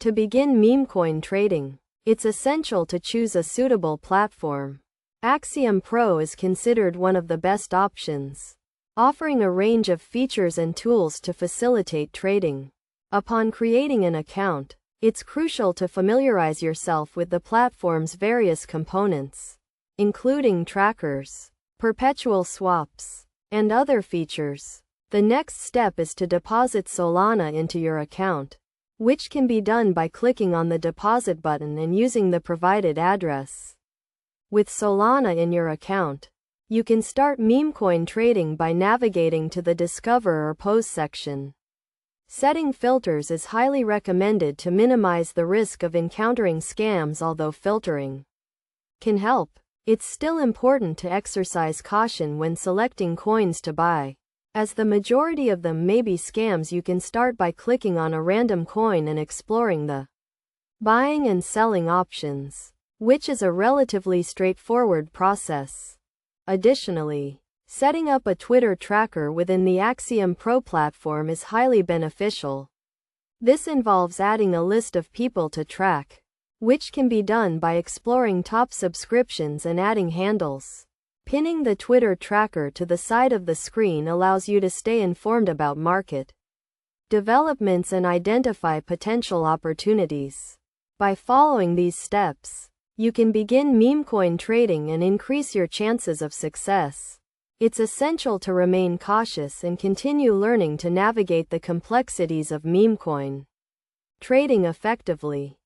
To begin meme coin trading, it's essential to choose a suitable platform. Axiom Pro is considered one of the best options, offering a range of features and tools to facilitate trading. Upon creating an account, it's crucial to familiarize yourself with the platform's various components, including trackers, perpetual swaps, and other features. The next step is to deposit Solana into your account, which can be done by clicking on the deposit button and using the provided address. With Solana in your account, you can start meme coin trading by navigating to the Discover or Pose section. Setting filters is highly recommended to minimize the risk of encountering scams. Although filtering can help, it's still important to exercise caution when selecting coins to buy, as the majority of them may be scams. You can start by clicking on a random coin and exploring the buying and selling options, which is a relatively straightforward process. Additionally, setting up a Twitter tracker within the Axiom Pro platform is highly beneficial. This involves adding a list of people to track, which can be done by exploring top subscriptions and adding handles. Pinning the Twitter tracker to the side of the screen allows you to stay informed about market developments and identify potential opportunities. By following these steps, you can begin meme coin trading and increase your chances of success. It's essential to remain cautious and continue learning to navigate the complexities of meme coin trading effectively.